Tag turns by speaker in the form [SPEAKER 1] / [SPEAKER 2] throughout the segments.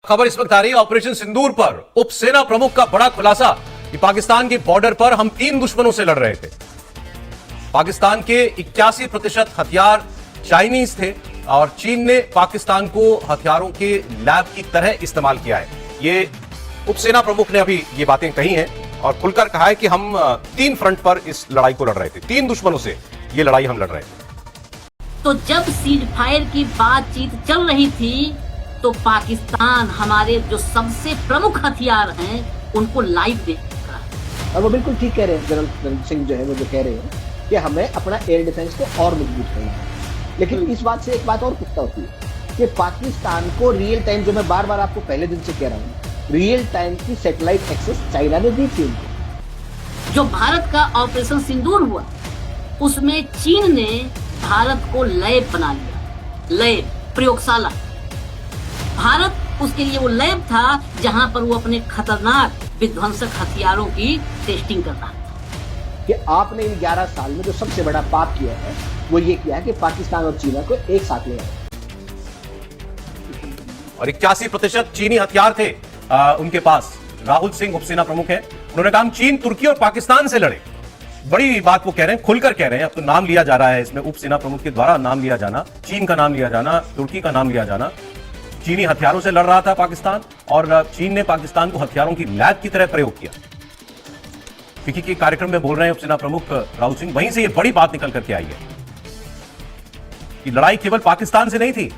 [SPEAKER 1] खबर इस वक्त आ रही है ऑपरेशन सिंदूर पर। उप सेना प्रमुख का बड़ा खुलासा कि पाकिस्तान की बॉर्डर पर हम 3 दुश्मनों से लड़ रहे थे। पाकिस्तान के 81% हथियार चाइनीज थे और चीन ने पाकिस्तान को हथियारों के लैब की तरह इस्तेमाल किया है। ये उप सेना प्रमुख ने अभी ये बातें कही हैं और खुलकर कहा है कि हम 3 फ्रंट पर इस लड़ाई को लड़ रहे थे, 3 दुश्मनों से ये लड़ाई हम लड़ रहे थे।
[SPEAKER 2] तो जब सीज फायर की बातचीत चल रही थी तो पाकिस्तान हमारे जो सबसे प्रमुख हथियार हैं उनको लाइव देख रहा है।
[SPEAKER 3] और वो बिल्कुल ठीक कह रहे हैं जनरल सिंह जो है, वो जो कह रहे हैं कि हमें अपना एयर डिफेंस को और मजबूत करना है। लेकिन इस बात से एक बात और पुख्ता होती है कि पाकिस्तान को रियल टाइम, जो मैं बार बार आपको पहले दिन से कह रहा हूँ, रियल टाइम की सैटेलाइट एक्सेस चाइना ने दी थी उनको।
[SPEAKER 2] जो भारत का ऑपरेशन सिंदूर हुआ उसमें चीन ने भारत को लैब बना लिया, लैब, प्रयोगशाला। भारत उसके लिए वो लैब था जहां पर वो अपने खतरनाक विध्वंसक हथियारों की टेस्टिंग कर रहा था।
[SPEAKER 3] कि आपने इन 11 साल में जो सबसे बड़ा पाप किया है वो ये किया है कि पाकिस्तान और चीन को एक साथ ले आए।
[SPEAKER 1] और 81% चीनी हथियार थे उनके पास। राहुल सिंह उपसेना प्रमुख हैं, उन्होंने कहा चीन, तुर्की और पाकिस्तान से लड़े। बड़ी बात वो कह रहे हैं, खुलकर कह रहे हैं। अब तो नाम लिया जा रहा है इसमें, उप सेना प्रमुख के द्वारा नाम लिया जाना, चीन का नाम लिया जाना, तुर्की का नाम लिया जाना। चीनी हथियारों से लड़ रहा था पाकिस्तान और चीन ने पाकिस्तान को हथियारों की लैब की तरह प्रयोग किया। फिक्की के कार्यक्रम में बोल रहे हैं उप सेना प्रमुख राहुल सिंह। वहीं से ये बड़ी बात निकल करके आई है कि लड़ाई केवल पाकिस्तान से नहीं थी,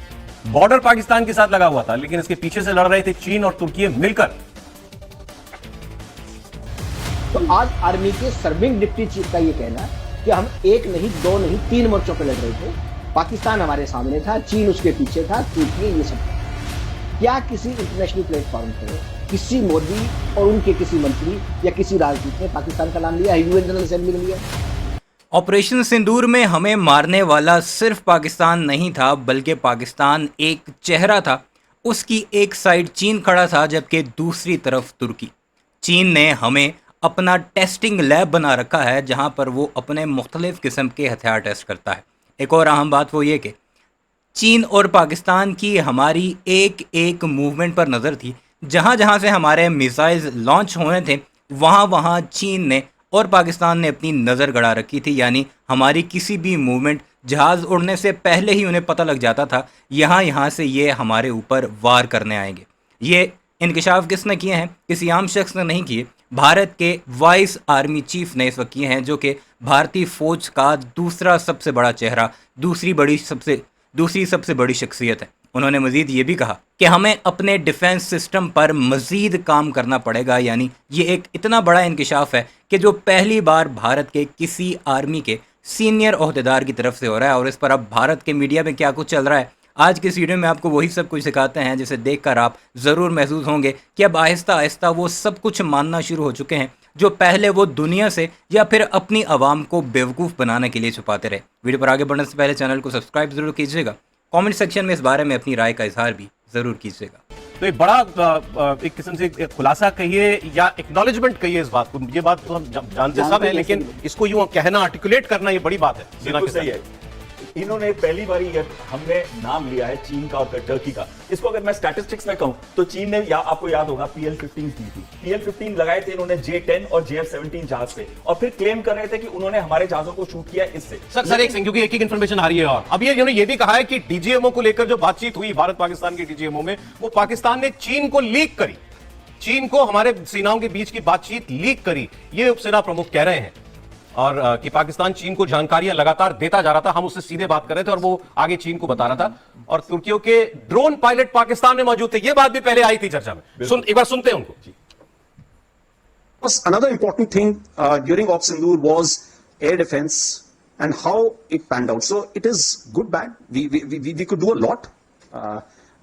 [SPEAKER 1] बॉर्डर पाकिस्तान के साथ लगा हुआ था, लेकिन इसके पीछे से लड़ रहे थे चीन और तुर्की मिलकर।
[SPEAKER 3] तो आज आर्मी के सर्विंग डिप्टी चीफ का ये कहना है कि हम 1 नहीं 2 नहीं 3 मोर्चों पर लड़ रहे थे। पाकिस्तान हमारे सामने था, चीन उसके पीछे था, तुर्की, ये सब। क्या किसी इंटरनेशनल प्लेटफॉर्म पर किसी मोदी और उनके किसी मंत्री या किसी राजदूत ने पाकिस्तान का नाम लिया, यूएन जनरल असेंबली में लिया?
[SPEAKER 4] ऑपरेशन सिंदूर में हमें मारने वाला सिर्फ पाकिस्तान नहीं था, बल्कि पाकिस्तान एक चेहरा था। उसकी एक साइड चीन खड़ा था जबकि दूसरी तरफ तुर्की। चीन ने हमें अपना टेस्टिंग लैब बना रखा है जहां पर वो अपने मुख्तलिफ किस्म के हथियार टेस्ट करता है। एक और अहम बात वो ये कि चीन और पाकिस्तान की हमारी एक एक मूवमेंट पर नज़र थी। जहां जहां से हमारे मिसाइल्स लॉन्च होने थे वहां वहां चीन ने और पाकिस्तान ने अपनी नज़र गड़ा रखी थी। यानी हमारी किसी भी मूवमेंट, जहाज़ उड़ने से पहले ही उन्हें पता लग जाता था यहाँ से ये हमारे ऊपर वार करने आएंगे। ये इंकशाफ किसने किए हैं? किसी आम शख्स ने नहीं किए, भारत के वाइस आर्मी चीफ ने इस वक्त किए हैं, जो कि भारतीय फ़ौज का दूसरा सबसे बड़ा चेहरा, दूसरी सबसे बड़ी शख्सियत है। उन्होंने मज़ीद ये भी कहा कि हमें अपने डिफेंस सिस्टम पर मज़ीद काम करना पड़ेगा। यानी ये एक इतना बड़ा इंकशाफ है कि जो पहली बार भारत के किसी आर्मी के सीनियर ओहदेदार की तरफ से हो रहा है। और इस पर अब भारत के मीडिया में क्या कुछ चल रहा है, आज की इस वीडियो में आपको वही सब कुछ सिखाते हैं, जिसे देखकर आप ज़रूर महसूस होंगे कि अब आहिस्ता आहिस्ता वो सब कुछ मानना शुरू हो चुके हैं जो पहले वो दुनिया से या फिर अपनी आवाम को बेवकूफ़ बनाने के लिए छुपाते रहे। वीडियो पर आगे बढ़ने से पहले चैनल को सब्सक्राइब जरूर कीजिएगा। कमेंट सेक्शन में इस बारे में अपनी राय का इजहार भी ज़रूर कीजिएगा।
[SPEAKER 1] तो एक बड़ा एक किस्म से एक खुलासा कहिए या एक्नॉलेजमेंट कहिए इस बात को। ये बात तो हम जानते सब है, लेकिन इसको यूं कहना, आर्टिकुलेट करना, ये बड़ी बात है।
[SPEAKER 5] बिल्कुल सही है। इन्होंने पहली बार हमने नाम लिया है चीन का और टर्की का। इसको अगर मैं स्टैटिस्टिक्स में कहूं तो चीन ने, या आपको याद होगा, PL-15 दी थी। PL-15 लगाए थे इन्होंने J-10 और JF-17 जहाज से, और फिर क्लेम कर रहे थे कि उन्होंने हमारे जहाजों को शूट किया इससे।
[SPEAKER 1] सर एक क्योंकि एक इन्फॉर्मेशन आ रही है। और अब इन्होंने ये भी कहा है कि DGMO को लेकर जो बातचीत हुई भारत पाकिस्तान की DGMO में, वो पाकिस्तान ने चीन को लीक करी, चीन को हमारे सेनाओं के बीच की बातचीत लीक करी, ये उपसेना प्रमुख कह रहे हैं। और कि पाकिस्तान चीन को जानकारियां लगातार देता जा रहा था, हम उससे सीधे बात कर रहे थे और वो आगे चीन को बता रहा था। और तुर्कियों के ड्रोन पायलट पाकिस्तान में मौजूद थे, ये बात भी पहले आई थी चर्चा में। एक बार सुनते हैं उनको।
[SPEAKER 6] Another important thing during Op Sindoor was air defense and how it panned out. So it is good, bad. We could do a lot.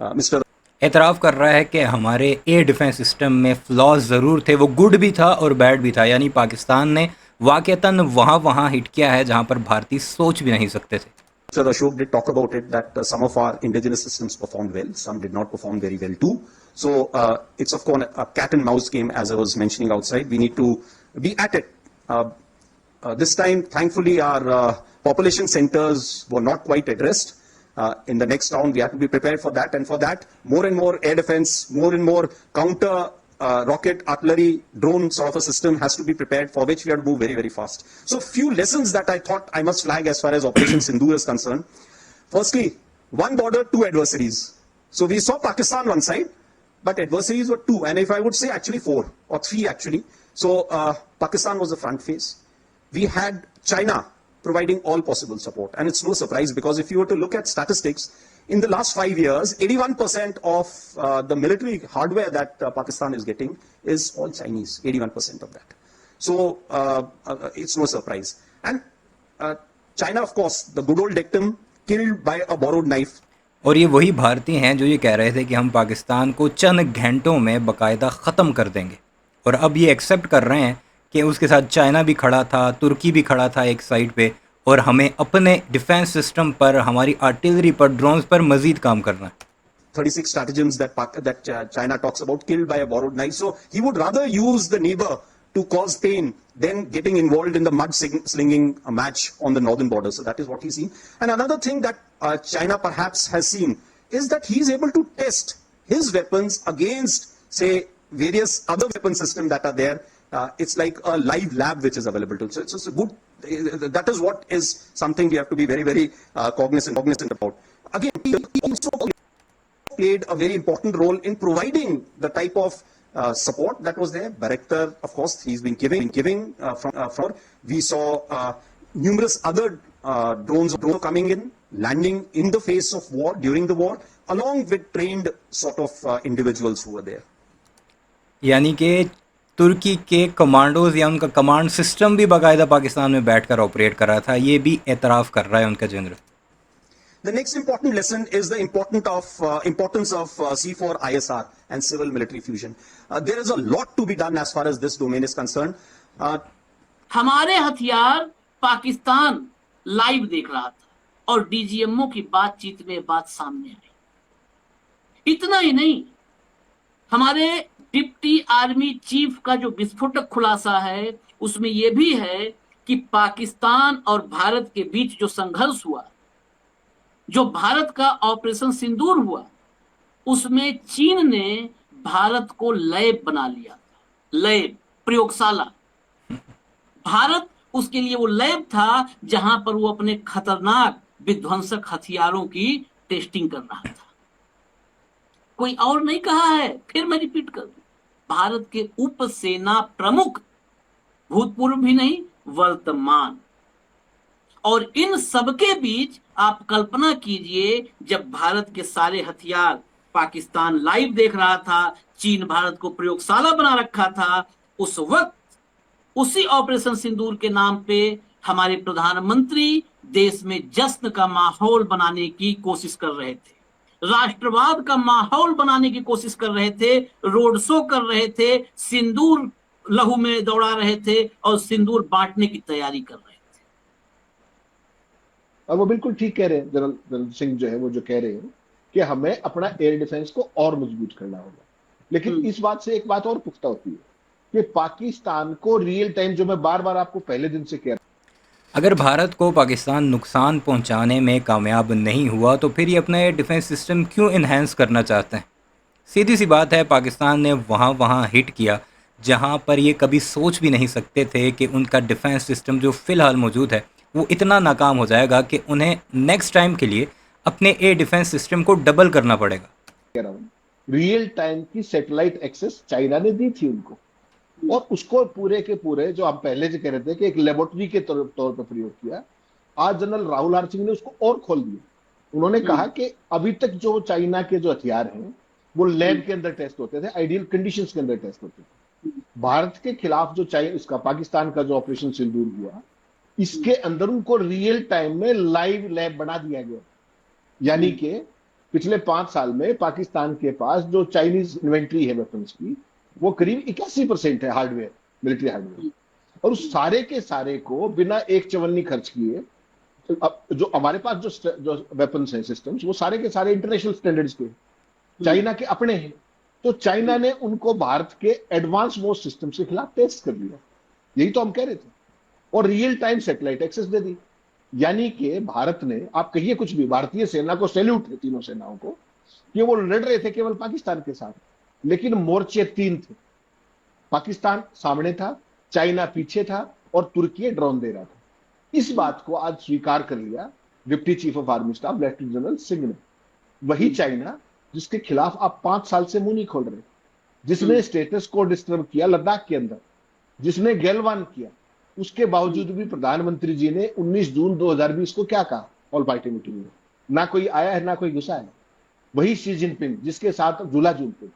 [SPEAKER 6] Mr.
[SPEAKER 4] एतराफ़ कर रहा है कि हमारे एयर डिफेंस सिस्टम में फ्लॉज ज़रूर थे, वो गुड भी था और बैड भी था। यानी पाकिस्तान ने वाक़तन वहाँ हिट किया है जहाँ पर भारतीय सोच भी नहीं सकते थे।
[SPEAKER 6] Sir Ashok did talk about it that some of our indigenous systems performed well, some did not perform very well too. So it's of course a cat and mouse game, as I was mentioning outside. We need to be at it. This time, thankfully, our population centers were not quite addressed. in the next round. We have to be prepared for that, and for that, more and more air defense, more and more counter rocket artillery drone sort of a system has to be prepared, for which we have to move very, very fast. So few lessons that I thought I must flag as far as Operation Sindoor is concerned. Firstly, one border, two adversaries. So we saw Pakistan one side, but adversaries were two, and if I would say actually four or three actually. So Pakistan was the front face. We had China providing all possible support, and it's no surprise, because if you were to look at statistics, in the last 5 years, 81% of the military hardware that Pakistan is getting is all Chinese, 81% of that. So it's no surprise. And China, of course, the good old dictum, killed by a borrowed knife.
[SPEAKER 4] और ये वही भारतीय हैं जो ये कह रहे थे कि हम पाकिस्तान को चंद घंटों में बाकायदा ख़त्म कर देंगे, और अब ये एक्सेप्ट कर रहे हैं कि उसके साथ चाइना भी खड़ा था, तुर्की भी खड़ा था एक साइड पे, और हमें अपने डिफेंस सिस्टम पर, हमारी आर्टिलरी पर, ड्रोन्स पर मजीद काम करना है.
[SPEAKER 6] 36 stratagems that China talks about, killed by a borrowed knife. So he would rather use the neighbor to cause pain than getting involved in the mud-slinging match on the northern border. So that is what he's seen. And another thing that China perhaps has seen is that he's able to test his weapons against, say, various other weapon systems that are there. It's like a live lab which is available to. So it's a good. That is what is something we have to be very, very cognizant about. Again, he also played a very important role in providing the type of support that was there. Bayraktar, of course, he's been giving from. We saw numerous other drones coming in, landing in the face of war, during the war, along with trained sort of individuals who were there.
[SPEAKER 4] यानी कि तुर्की के commandos या उनका command system भी बाकायदा पाकिस्तान में बैठकर operate कर रहा था, ये भी एतराफ़ कर रहा है उनका general.
[SPEAKER 6] The next important lesson is the importance of C4ISR and civil military fusion. There is a lot to be done as far as this domain is concerned.
[SPEAKER 2] हमारे हथियार पाकिस्तान लाइव देख रहा था और डीजीएमओ की बातचीत में बात सामने आई. इतना ही नहीं, हमारे डिप्टी आर्मी चीफ का जो विस्फोटक खुलासा है उसमें यह भी है कि पाकिस्तान और भारत के बीच जो संघर्ष हुआ, जो भारत का ऑपरेशन सिंदूर हुआ, उसमें चीन ने भारत को लैब बना लिया. लैब, प्रयोगशाला. भारत उसके लिए वो लैब था जहां पर वो अपने खतरनाक विध्वंसक हथियारों की टेस्टिंग कर रहा था. कोई और नहीं कहा है, फिर मैं रिपीट कर दूं, भारत के उप सेना प्रमुख, भूतपूर्व भी नहीं वर्तमान. और इन सबके बीच आप कल्पना कीजिए, जब भारत के सारे हथियार पाकिस्तान लाइव देख रहा था, चीन भारत को प्रयोगशाला बना रखा था, उस वक्त उसी ऑपरेशन सिंदूर के नाम पे हमारे प्रधानमंत्री देश में जश्न का माहौल बनाने की कोशिश कर रहे थे, राष्ट्रवाद का माहौल बनाने की कोशिश कर रहे थे, रोड शो कर रहे थे, सिंदूर लहू में दौड़ा रहे थे और सिंदूर बांटने की तैयारी कर रहे थे.
[SPEAKER 3] और वो बिल्कुल ठीक कह रहे हैं जनरल सिंह जो है, वो जो कह रहे हैं कि हमें अपना एयर डिफेंस को और मजबूत करना होगा. लेकिन इस बात से एक बात और पुख्ता होती है कि पाकिस्तान को रियल टाइम, जो मैं बार बार आपको पहले दिन से कह रहा हूं,
[SPEAKER 4] अगर भारत को पाकिस्तान नुकसान पहुंचाने में कामयाब नहीं हुआ तो फिर ये अपना एयर डिफेंस सिस्टम क्यों इन्हेंस करना चाहते हैं. सीधी सी बात है, पाकिस्तान ने वहाँ हिट किया जहाँ पर ये कभी सोच भी नहीं सकते थे कि उनका डिफेंस सिस्टम जो फ़िलहाल मौजूद है वो इतना नाकाम हो जाएगा कि उन्हें नेक्स्ट टाइम के लिए अपने एयर डिफेंस सिस्टम को डबल करना पड़ेगा.
[SPEAKER 3] कह रहा हूं, रियल टाइम की सैटेलाइट एक्सेस चाइना ने दी थी उनको, और उसको पूरे के पूरे, जो हम पहले से कह रहे थे कि एक लेबोरेटरी के तौर पर प्रयोग किया, आज जनरल राहुल आर सिंह ने उसको और खोल दिया. उन्होंने कहा कि अभी तक जो चाइना के जो हथियार हैं वो लैब के अंदर टेस्ट होते थे, आइडियल कंडीशंस के अंदर टेस्ट होते थे. भारत के खिलाफ जो इसका पाकिस्तान का जो ऑपरेशन सिंदूर हुआ, इसके अंदर उनको रियल टाइम में लाइव लैब बना दिया गया. यानी कि पिछले 5 साल में पाकिस्तान के पास जो चाइनीज इन्वेंट्री है वेपन्स की, वो करीब 81% है हार्डवेयर, मिलिट्री हार्डवेयर, और उस सारे के सारे को बिना एक चवन्नी खर्च किए, जो हमारे पास जो वेपन्स हैं सिस्टम्स, वो सारे के सारे इंटरनेशनल स्टैंडर्ड्स के, चाइना के अपने हैं. तो चाइना ने उनको भारत के एडवांस मोस्ट सिस्टम के खिलाफ टेस्ट कर दिया. यही तो हम कह रहे थे, और रियल टाइम सैटेलाइट एक्सेस दे दी. यानी कि भारत ने, आप कहिए कुछ भी, भारतीय सेना को सैल्यूट है, तीनों सेनाओं को, कि वो लड़ रहे थे केवल पाकिस्तान के साथ, लेकिन मोर्चे 3 थे। पाकिस्तान सामने था, चाइना पीछे था और तुर्की ड्रोन दे रहा था। इस बात को आज स्वीकार कर लिया deputy chief of army staff lieutenant general Singh ने। वही चाइना जिसके खिलाफ आप 5 साल से मुंह नहीं खोल रहे, जिसने स्टेटस को डिस्टर्ब किया लद्दाख के अंदर, जिसने गैलवान किया, उसके बावजूद भी प्रधानमंत्री जी ने 19 जून 2020 को क्या कहा ऑल पार्टी मीटिंग में? ना कोई आया है ना कोई घुसा है। वही शी जिनपिंग जिसके साथ झूला झूलते,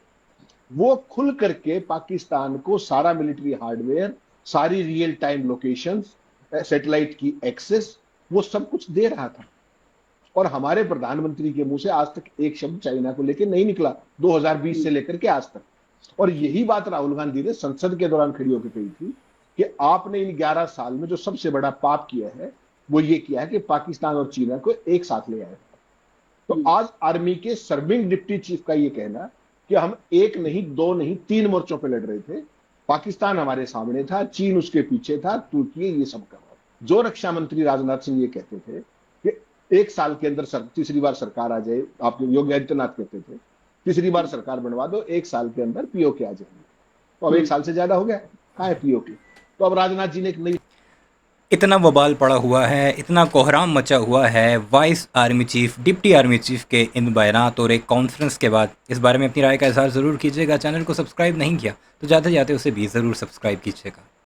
[SPEAKER 3] वो खुल करके पाकिस्तान को सारा मिलिट्री हार्डवेयर, सारी रियल टाइम लोकेशंस, सैटेलाइट की एक्सेस, वो सब कुछ दे रहा था। और हमारे प्रधानमंत्री के मुंह से आज तक एक शब्द चाइना को लेकर नहीं निकला, 2020 से लेकर के आज तक। और यही बात राहुल गांधी ने संसद के दौरान खड़ी होकर कही थी कि आपने इन 11 साल में जो सबसे बड़ा पाप किया है वो ये किया है कि पाकिस्तान और चीन को एक साथ ले आए। तो आज आर्मी के सर्विंग डिप्टी चीफ का ये कहना कि हम 1 नहीं 2 नहीं 3 मोर्चों पे लड़ रहे थे, पाकिस्तान हमारे सामने था, चीन उसके पीछे था, तुर्की ये सब कर रहा। जो रक्षा मंत्री राजनाथ सिंह ये कहते थे कि 1 साल के अंदर तीसरी बार सरकार आ जाए, आप योगी आदित्यनाथ कहते थे तीसरी बार सरकार बनवा दो, 1 साल के अंदर पीओके आ जाएंगे। तो अब 1 साल से ज्यादा हो गया, कहाँ है पीओके? तो अब राजनाथ जी ने एक नई,
[SPEAKER 4] इतना बवाल पड़ा हुआ है, इतना कोहराम मचा हुआ है vice army chief, deputy army chief के इन बयानात और एक कॉन्फ्रेंस के बाद। इस बारे में अपनी राय का इजहार ज़रूर कीजिएगा। चैनल को सब्सक्राइब नहीं किया तो जाते जाते उसे भी ज़रूर सब्सक्राइब कीजिएगा।